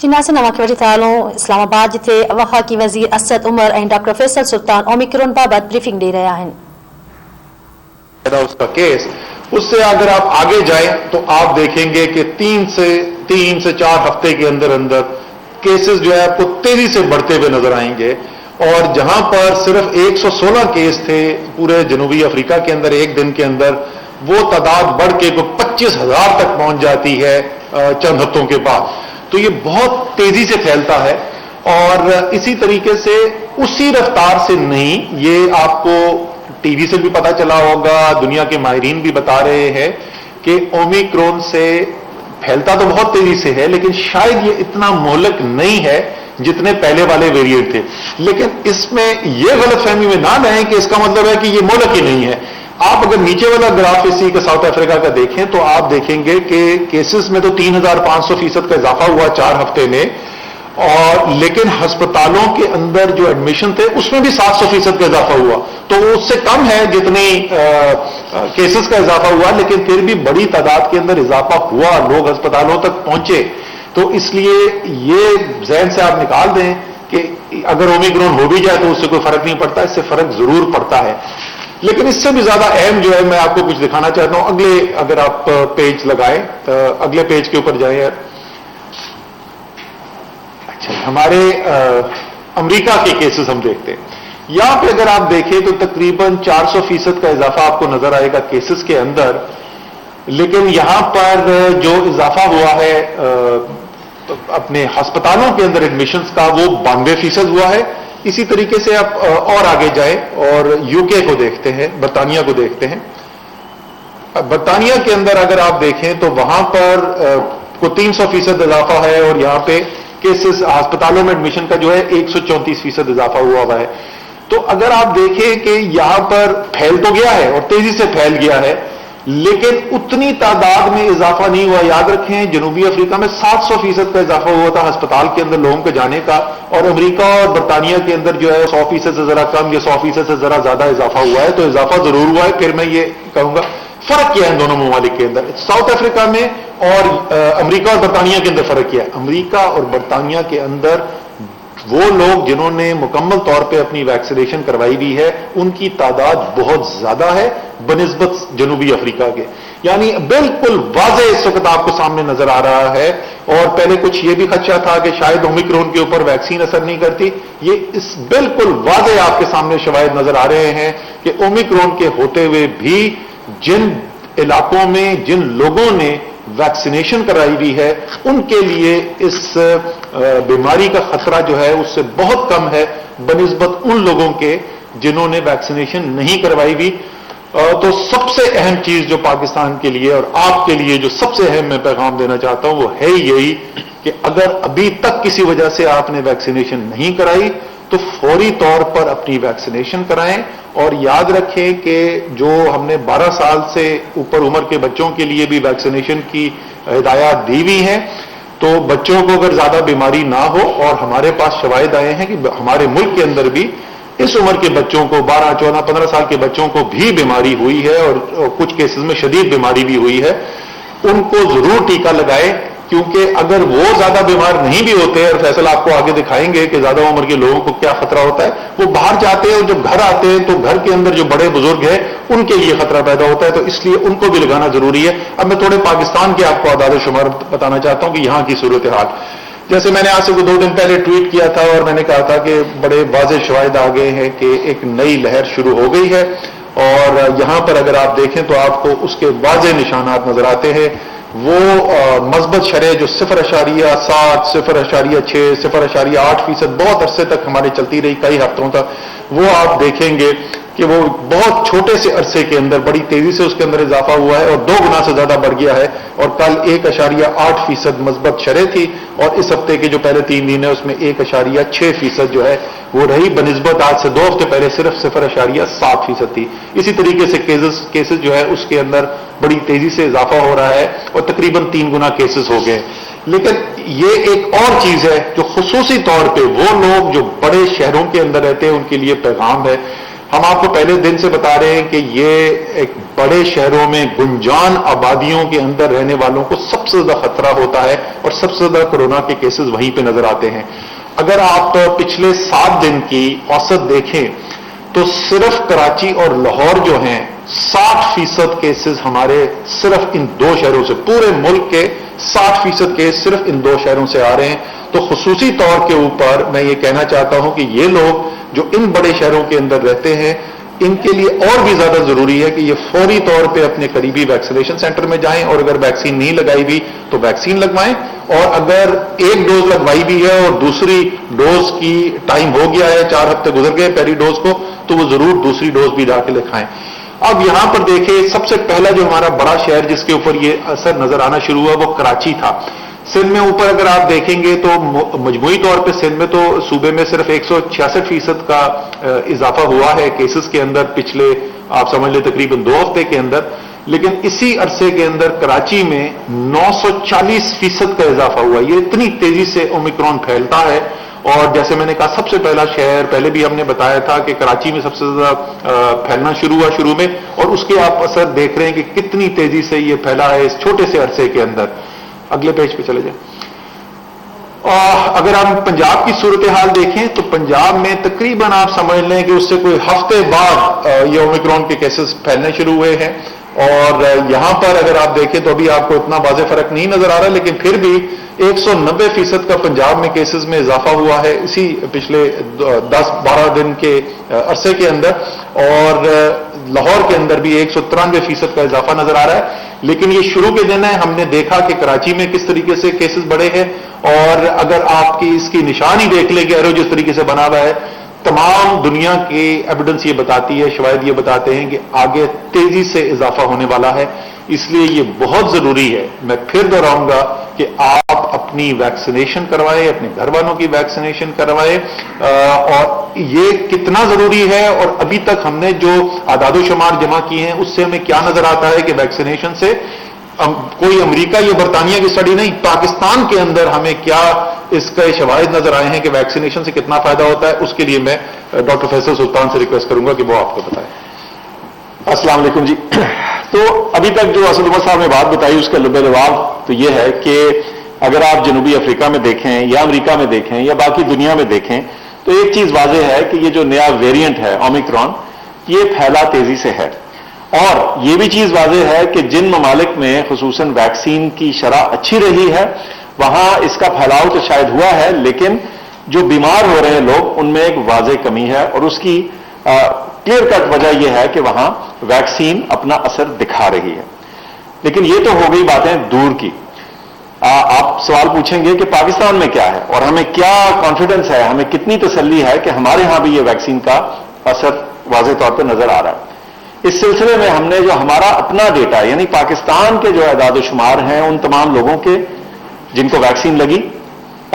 Jinasan nama kembali talon Islamabad jite वफाकी वजीर असद उमर और डॉक्टर फैसल सुल्तान ओमिक्रॉन बाबत ब्रीफिंग दे रहे हैं। उसका केस उससे अगर आप आगे जाएं तो आप देखेंगे कि 3 से 4 हफ्ते के अंदर अंदर केसेस जो है आपको तेजी से बढ़ते हुए नजर आएंगे और जहां पर सिर्फ 116 केस थे पूरे जनूबी अफ्रीका के अंदर एक दिन के अंदर, वो तादाद बढ़ के 25,000 तक पहुंच जाती है चंद हफ्तों के बाद। तो ये बहुत तेजी से फैलता है और इसी तरीके से उसी रफ्तार से नहीं, ये आपको टीवी से भी पता चला होगा, दुनिया के माहिरीन भी बता रहे हैं कि ओमिक्रॉन से फैलता तो बहुत तेजी से है, लेकिन शायद ये इतना मोहलक नहीं है जितने पहले वाले वेरिएंट थे। लेकिन इसमें यह गलतफहमी में ना रहें कि इसका मतलब है कि ये मोहलक ही नहीं है। आप अगर नीचे वाला ग्राफ इसी का साउथ अफ्रीका का देखें तो आप देखेंगे कि केसेस में तो 3,500% का इजाफा हुआ 4 हफ्ते में, और लेकिन अस्पतालों के अंदर जो एडमिशन थे उसमें भी 700% का इजाफा हुआ। तो उससे कम है जितनी केसेस का इजाफा हुआ, लेकिन फिर भी बड़ी तादाद के अंदर इजाफा हुआ, लोग अस्पतालों तक पहुंचे। तो इसलिए ये जहन से आप निकाल दें कि अगर ओमिक्रॉन हो भी जाए तो उससे कोई फर्क नहीं पड़ता, इससे फर्क जरूर पड़ता है। लेकिन इससे भी ज्यादा अहम जो है मैं आपको कुछ दिखाना चाहता हूं। अगले अगर आप पेज लगाएं तो अगले पेज के ऊपर जाएं यार। अच्छा, हमारे अमेरिका के केसेस हम देखते हैं। यहां पे अगर आप देखें तो तकरीबन 400% का इजाफा आपको नजर आएगा केसेस के अंदर, लेकिन यहां पर जो इजाफा हुआ है अपने अस्पतालों के अंदर एडमिशंस का वो 92% हुआ है। इसी तरीके से आप और आगे जाएं और यूके को देखते हैं, बरतानिया को देखते हैं। बरतानिया के अंदर अगर आप देखें तो वहां पर को 300% इजाफा है और यहां पे केसेस अस्पतालों में एडमिशन का जो है 134% इजाफा हुआ है। तो अगर आप देखें कि यहां पर फैल तो गया है और तेजी से फैल गया है, लेकिन उतनी तादाद में इजाफा नहीं हुआ। याद रखें जनूबी अफ्रीका में 700% का इजाफा हुआ था अस्पताल के अंदर लोगों के जाने का, और अमेरिका और बरतानिया के अंदर जो है 100% से जरा कम या 100% से जरा ज्यादा इजाफा हुआ है। तो इजाफा जरूर हुआ है। फिर मैं ये कहूंगा फर्क क्या है इन दोनों ममालिक के अंदर, साउथ अफ्रीका में और अमेरिका और बरतानिया के अंदर फर्क क्या है। अमेरिका और बरतानिया के अंदर वो लोग जिन्होंने मुकम्मल तौर पे अपनी वैक्सीनेशन करवाई हुई है उनकी तादाद बहुत ज्यादा है बनिस्बत जनूबी अफ्रीका के। यानी बिल्कुल वाज़े इस वक्त आपको सामने नजर आ रहा है। और पहले कुछ ये भी खदशा था कि शायद ओमिक्रॉन के ऊपर वैक्सीन असर नहीं करती, ये इस बिल्कुल वाज़े आपके सामने शवाहिद नजर आ रहे हैं कि ओमिक्रॉन के होते हुए भी जिन इलाकों में जिन लोगों ने वैक्सीनेशन कराई हुई है उनके लिए इस बीमारी का खतरा जो है उससे बहुत कम है बनिस्बत उन लोगों के जिन्होंने वैक्सीनेशन नहीं करवाई हुई। तो सबसे अहम चीज जो पाकिस्तान के लिए और आपके लिए जो सबसे अहम मैं पैगाम देना चाहता हूं वो है यही कि अगर अभी तक किसी वजह से आपने वैक्सीनेशन नहीं कराई तो फौरी तौर पर अपनी वैक्सीनेशन कराएं। और याद रखें कि जो हमने 12 साल से ऊपर उम्र के बच्चों के लिए भी वैक्सीनेशन की हिदायत दी हुई है, तो बच्चों को अगर ज्यादा बीमारी ना हो, और हमारे पास शवाहिद आए हैं कि हमारे मुल्क के अंदर भी इस उम्र के बच्चों को 12, 14, 15 साल के बच्चों को भी बीमारी हुई है और कुछ केसेस में शदीद बीमारी भी हुई है, उनको जरूर टीका लगाए। क्योंकि अगर वो ज्यादा बीमार नहीं भी होते, और फैसल आपको आगे दिखाएंगे कि ज्यादा उम्र के लोगों को क्या खतरा होता है, वो बाहर जाते हैं और जब घर आते हैं तो घर के अंदर जो बड़े बुजुर्ग हैं उनके लिए खतरा पैदा होता है, तो इसलिए उनको भी लगाना जरूरी है। अब मैं थोड़े पाकिस्तान के आपको आदाद शुमार बताना चाहता हूं कि यहां की सूरत हाल। जैसे मैंने आज से 2 दिन पहले ट्वीट किया था और मैंने कहा था कि बड़े वाज़े शवाहिद आ गए हैं कि एक नई लहर शुरू हो गई है, और यहां पर अगर आप देखें तो आपको उसके वाज़े निशानात नजर आते हैं। वो मज़बत शरह जो 0.7, 0.6, 0.8% बहुत अरसे तक हमारे चलती रही, कई हफ्तों तक, वो आप देखेंगे कि वो बहुत छोटे से अरसे के अंदर बड़ी तेजी से उसके अंदर इजाफा हुआ है और 2 गुना से ज्यादा बढ़ गया है। और कल 1.8% मज़बत शरह थी, और इस हफ्ते के जो पहले 3 दिन है उसमें 1.6% जो है वो रही बनिस्बत आज से 2 हफ्ते पहले सिर्फ 0.7% थी। इसी तरीके से केसेस जो है उसके अंदर बड़ी तेजी से इजाफा हो रहा है और तकरीबन 3 गुना केसेस हो गए। लेकिन ये एक और चीज है जो खुसूसी तौर पे वो लोग जो बड़े शहरों के अंदर रहते हैं उनके लिए पैगाम है। ہم آپ کو پہلے دن سے بتا رہے ہیں کہ یہ ایک بڑے شہروں میں گنجان آبادیوں کے اندر رہنے والوں کو سب سے زیادہ خطرہ ہوتا ہے اور سب سے زیادہ کورونا کے کیسز وہیں پہ نظر آتے ہیں. اگر آپ پچھلے 7 دن کی اوسط دیکھیں تو صرف کراچی اور لاہور جو ہیں 60% کیسز ہمارے صرف ان 2 شہروں سے، پورے ملک کے 60% کیس صرف ان 2 شہروں سے آ رہے ہیں. تو خصوصی طور کے اوپر میں یہ کہنا چاہتا ہوں کہ یہ لوگ جو ان بڑے شہروں کے اندر رہتے ہیں ان کے لیے اور بھی زیادہ ضروری ہے کہ یہ فوری طور پہ اپنے قریبی ویکسینیشن سینٹر میں جائیں، اور اگر ویکسین نہیں لگائی بھی تو ویکسین لگوائیں، اور اگر ایک ڈوز لگوائی بھی ہے اور دوسری ڈوز کی ٹائم ہو گیا ہے، 4 ہفتے گزر گئے پہلی ڈوز کو، تو وہ ضرور دوسری ڈوز بھی لا کے لکھائیں. اب یہاں پر دیکھیں سب سے پہلا جو ہمارا بڑا شہر جس کے اوپر یہ اثر نظر آنا شروع ہوا وہ کراچی تھا. سندھ میں اوپر اگر آپ دیکھیں گے تو مجموعی طور پہ سندھ میں تو صوبے میں صرف 166% کا اضافہ ہوا ہے کیسز کے اندر پچھلے آپ سمجھ لیں تقریباً 2 ہفتے کے اندر، لیکن اسی عرصے کے اندر کراچی میں 940% کا اضافہ ہوا. یہ اتنی تیزی سے اومیکرون پھیلتا ہے، اور جیسے میں نے کہا سب سے پہلا شہر پہلے بھی ہم نے بتایا تھا کہ کراچی میں سب سے زیادہ پھیلنا شروع ہوا شروع میں، اور اس کے آپ اثر دیکھ رہے ہیں کہ کتنی تیزی سے یہ پھیلا ہے اس چھوٹے سے عرصے کے اندر. اگلے پیج پہ چلے جائیں. اگر ہم پنجاب کی صورتحال دیکھیں تو پنجاب میں تقریباً آپ سمجھ لیں کہ اس سے کوئی ہفتے بعد یہ اومیکرون کے کیسز پھیلنے شروع ہوئے ہیں، اور یہاں پر اگر آپ دیکھیں تو ابھی آپ کو اتنا واضح فرق نہیں نظر آ رہا، لیکن پھر بھی 190% کا پنجاب میں کیسز میں اضافہ ہوا ہے اسی پچھلے 10-12 دن کے عرصے کے اندر، اور لاہور کے اندر بھی 193% کا اضافہ نظر آ رہا ہے. لیکن یہ شروع کے دن ہے، ہم نے دیکھا کہ کراچی میں کس طریقے سے کیسز بڑھے ہیں، اور اگر آپ کی اس کی نشانی دیکھ لیں کہ ایرو جس طریقے سے بنا ہوا ہے، تمام دنیا کی ایویڈنس یہ بتاتی ہے، شواہد یہ بتاتے ہیں کہ آگے تیزی سے اضافہ ہونے والا ہے. اس لیے یہ بہت ضروری ہے، میں پھر دہراؤں گا کہ آپ اپنی ویکسینیشن کروائیں، اپنے گھر والوں کی ویکسینیشن کروائیں. اور یہ کتنا ضروری ہے، اور ابھی تک ہم نے جو اعداد و شمار جمع کیے ہیں اس سے ہمیں کیا نظر آتا ہے کہ ویکسینیشن سے کوئی امریکہ یا برطانیہ کی اسٹڈی نہیں، پاکستان کے اندر ہمیں کیا اس کے شواہد نظر آئے ہیں کہ ویکسینیشن سے کتنا فائدہ ہوتا ہے. اس کے لیے میں ڈاکٹر فیصل سلطان سے ریکویسٹ کروں گا کہ وہ آپ کو بتائیں. السلام علیکم جی. تو ابھی تک جو اسد عمر صاحب نے بات بتائی اس کا لب لباب تو یہ ہے کہ اگر آپ جنوبی افریقہ میں دیکھیں یا امریکہ میں دیکھیں یا باقی دنیا میں دیکھیں تو ایک چیز واضح ہے کہ یہ جو نیا ویریئنٹ ہے اومیکرون یہ پھیلا تیزی سے ہے. اور یہ بھی چیز واضح ہے کہ جن ممالک میں خصوصاً ویکسین کی شرح اچھی رہی ہے وہاں اس کا پھیلاؤ تو شاید ہوا ہے، لیکن جو بیمار ہو رہے ہیں لوگ ان میں ایک واضح کمی ہے، اور اس کی کلیئر کٹ وجہ یہ ہے کہ وہاں ویکسین اپنا اثر دکھا رہی ہے. لیکن یہ تو ہو گئی باتیں دور کی. آپ سوال پوچھیں گے کہ پاکستان میں کیا ہے اور ہمیں کیا کانفیڈنس ہے، ہمیں کتنی تسلی ہے کہ ہمارے ہاں بھی یہ ویکسین کا اثر واضح طور پہ نظر آ رہا ہے. اس سلسلے میں ہم نے جو ہمارا اپنا ڈیٹا یعنی پاکستان کے جو اعداد و شمار ہیں ان تمام لوگوں کے جن کو ویکسین لگی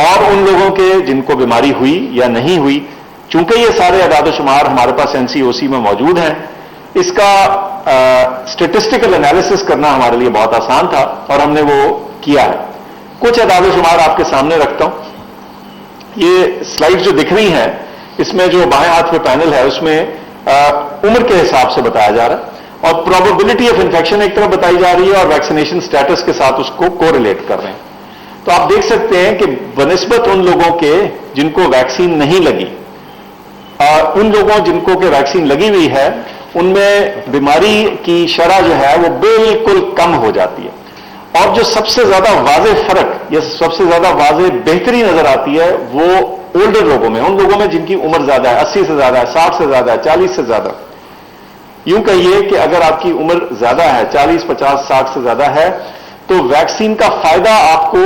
اور ان لوگوں کے جن کو بیماری ہوئی یا نہیں ہوئی، چونکہ یہ سارے اعداد و شمار ہمارے پاس NCOC میں موجود ہیں، اس کا اسٹیٹسٹیکل انالیسس کرنا ہمارے لیے بہت آسان تھا اور ہم نے وہ کیا ہے. کچھ اعداد و شمار آپ کے سامنے رکھتا ہوں. یہ سلائڈ جو دکھ رہی ہیں اس میں جو بائیں ہاتھ پہ پینل ہے اس میں عمر کے حساب سے بتایا جا رہا ہے اور پروبیبلٹی آف انفیکشن ایک طرف بتائی جا رہی ہے اور ویکسینیشن سٹیٹس کے ساتھ اس کو کوریلیٹ کر رہے ہیں. تو آپ دیکھ سکتے ہیں کہ بنسبت ان لوگوں کے جن کو ویکسین نہیں لگی اور ان لوگوں جن کو کہ ویکسین لگی ہوئی ہے ان میں بیماری کی شرح جو ہے وہ بالکل کم ہو جاتی ہے. اور جو سب سے زیادہ واضح فرق یا سب سے زیادہ واضح بہتری نظر آتی ہے وہ اولڈر لوگوں میں، ان لوگوں میں جن کی عمر زیادہ ہے، 80 سے زیادہ ہے، 60 سے زیادہ ہے، 40 سے زیادہ. یوں کہیے کہ اگر آپ کی عمر زیادہ ہے، 40، 50، 60 سے زیادہ ہے تو ویکسین کا فائدہ آپ کو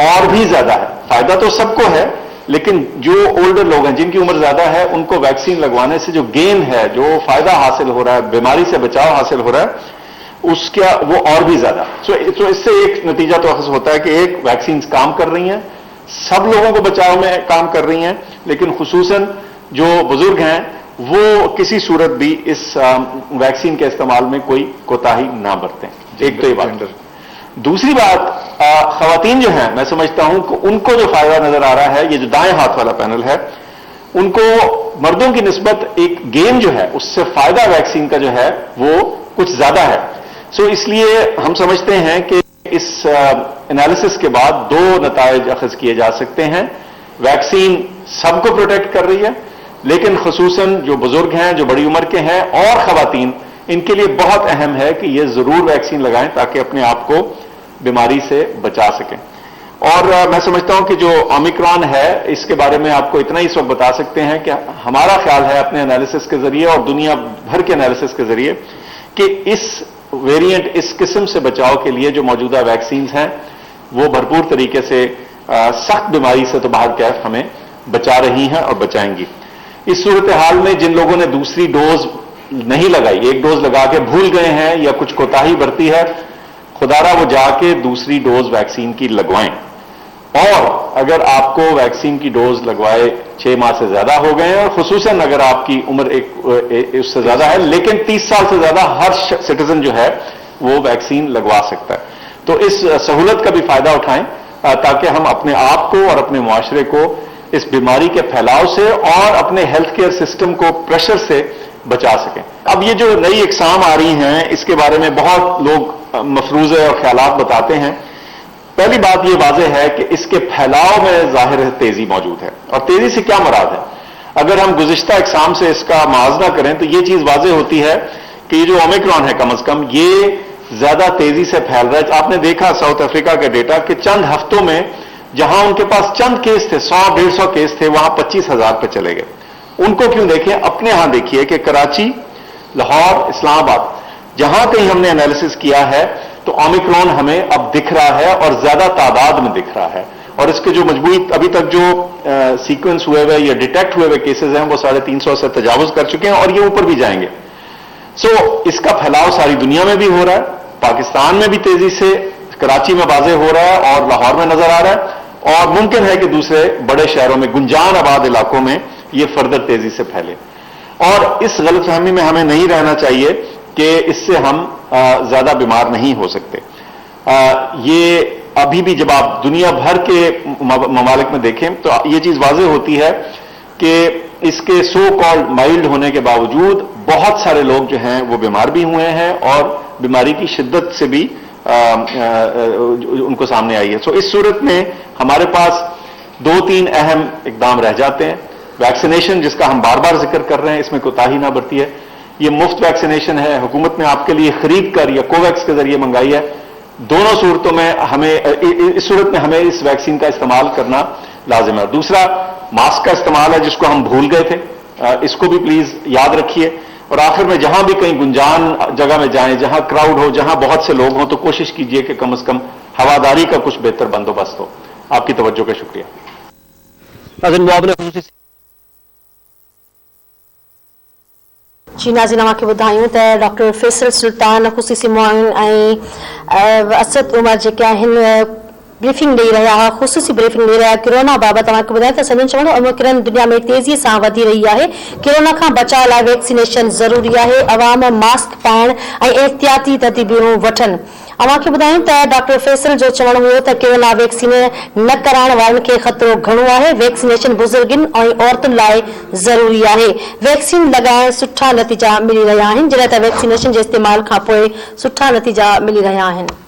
اور بھی زیادہ ہے. فائدہ تو سب کو ہے لیکن جو اولڈر لوگ ہیں جن کی عمر زیادہ ہے ان کو ویکسین لگوانے سے جو گین ہے، جو فائدہ حاصل ہو رہا ہے، بیماری سے بچاؤ حاصل ہو رہا ہے اس کا وہ اور بھی زیادہ. تو اس سے ایک نتیجہ تو اخذ ہوتا ہے کہ ایک ویکسینز کام کر رہی ہیں، سب لوگوں کو بچاؤ میں کام کر رہی ہیں، لیکن خصوصاً جو بزرگ ہیں وہ کسی صورت بھی اس ویکسین کے استعمال میں کوئی کوتاہی نہ برتیں. ایک تو یہ بات. دوسری بات، خواتین جو ہیں میں سمجھتا ہوں کہ ان کو جو فائدہ نظر آ رہا ہے، یہ جو دائیں ہاتھ والا پینل ہے उनको मर्दों की निस्बत एक गेन जो है उससे फायदा वैक्सीन का जो है वो कुछ ज्यादा है। सो इसलिए हम समझते हैं कि इस एनालिसिस के बाद दो नतायज अखज़ किए जा सकते हैं। वैक्सीन सबको प्रोटेक्ट कर रही है, लेकिन खुसूसन जो बुजुर्ग हैं, जो बड़ी उम्र के हैं और खवातीन, इनके लिए बहुत अहम है कि ये जरूर वैक्सीन लगाएं ताकि अपने आप को बीमारी से बचा सकें। और मैं समझता हूं कि जो ओमिक्रॉन है इसके बारे में आपको इतना ही इस वक्त बता सकते हैं कि हमारा ख्याल है अपने एनालिसिस के जरिए और दुनिया भर के एनालिसिस के जरिए कि इस वेरिएंट, इस किस्म से बचाव के लिए जो मौजूदा वैक्सीन हैं वो भरपूर तरीके से सख्त बीमारी से तो बाहर कैफ हमें बचा रही हैं और बचाएंगी। इस सूरत हाल में जिन लोगों ने दूसरी डोज नहीं लगाई, एक डोज लगा के भूल गए हैं या कुछ कोताही बरती है, खुदारा वो जाके दूसरी डोज वैक्सीन की लगवाएं। और अगर आपको वैक्सीन की डोज लगवाए 6 माह से ज्यादा हो गए हैं और खुसूसन अगर आपकी उम्र उससे ज्यादा है, लेकिन 30 साल से ज्यादा हर सिटीजन जो है वो वैक्सीन लगवा सकता है। तो इस सहूलत का भी फायदा उठाएं ताकि हम अपने आप को और अपने मुआशरे को इस बीमारी के फैलाव से और अपने हेल्थ केयर सिस्टम को प्रेशर से बचा सकें। अब ये जो नई इकसाम आ रही हैं इसके बारे में बहुत लोग मफरूज़े और ख्यालात बताते हैं। पहली बात यह वाज़ेह है कि इसके फैलाव में जाहिर है तेजी मौजूद है। और तेजी से क्या मुराद है? अगर हम गुज़िश्ता इकसाम से इसका मुआवजा करें तो यह चीज वाज़ेह होती है कि ये जो ओमिक्रॉन है कम अज कम ये ज्यादा तेजी से फैल रहा है। आपने देखा साउथ अफ्रीका का डेटा कि चंद हफ्तों में जहां उनके पास चंद केस थे, 100-150 केस थे, वहां 25,000 पे चले गए। उनको क्यों देखें, अपने यहां देखिए कि कराची, लाहौर, इस्लामाबाद जहां कहीं हमने एनालिसिस किया है तो ओमिक्रॉन हमें अब दिख रहा है और ज्यादा तादाद में दिख रहा है। और इसके जो मजबूत अभी तक जो सीक्वेंस हुए हुए या डिटेक्ट हुए हुए केसेस हैं वो 350 से तजावुज कर चुके हैं और ये ऊपर भी जाएंगे। इसका फैलाव सारी दुनिया में भी हो रहा है, पाकिस्तान में भी तेजी से, कराची में वाज़ेह हो रहा है और लाहौर में नजर आ रहा है और मुमकिन है कि दूसरे बड़े शहरों में, गुंजान आबाद इलाकों में ये फर्दर तेजी से फैले। और इस गलतफहमी में हमें नहीं रहना चाहिए कि इससे हम ज्यादा बीमार नहीं हो सकते। ये अभी भी जब आप दुनिया भर के ममालिक में देखें तो ये चीज वाज़ेह होती है कि इसके सो कॉल्ड माइल्ड होने के बावजूद बहुत सारे लोग जो हैं वो बीमार भी हुए हैं और बीमारी की शिद्दत से भी उनको सामने आई है। इस सूरत में हमारे पास 2-3 अहम इकदाम रह जाते हैं। वैक्सीनेशन, जिसका हम बार बार जिक्र कर रहे हैं, इसमें कोताही ना बरती है। ये मुफ्त वैक्सीनेशन है, हुकूमत ने आपके लिए खरीद कर या कोवैक्स के जरिए मंगाई है। दोनों सूरतों में हमें, इस सूरत में हमें इस वैक्सीन का इस्तेमाल करना लाजिम है। दूसरा, मास्क का इस्तेमाल है जिसको हम भूल गए थे, इसको भी प्लीज याद रखिए। और आखिर में जहां भी कहीं गुंजान जगह में जाएं, जहां क्राउड हो, जहां बहुत से लोग हों, तो कोशिश कीजिए कि कम से कम हवादारी का कुछ बेहतर बंदोबस्त हो। आपकी तवज्जो का शुक्रिया। जी नाज़रीन, तव्हांखे ॿुधायूं त डॉक्टर फैसल सुल्तान ख़ुसूसी मुआविन ऐं असद उमर जेके आहिनि ब्रीफिंग ॾेई रहिया हुआ, ख़ुसूसी ब्रीफिंग ॾेई रहिया कोरोना बाबति। तव्हांखे ॿुधायां त संदन चवण ओमिक्रॉन दुनिया में तेज़ीअ सां वधी रही आहे। कोरोना खां बचाव लाइ वैक्सीनेशन ज़रूरी आहे। अवाम मास्क पाइण ऐं एहतियाती तदबीरूं वठनि। अव्हांखे ॿुधायूं त डॉक्टर फैसल जो चवणु हुयो त कोरोना वैक्सीन न कराइण वारनि खे ख़तरो घणो आहे। वैक्सीनेशन बुज़ुर्गनि ऐं औरतुनि लाइ ज़रूरी आहे। वैक्सीन लॻाइण सुठा नतीजा मिली रहिया आहिनि, जॾहिं त वैक्सीनेशन जे इस्तेमाल खां पोइ सुठा नतीजा मिली रहिया आहिनि।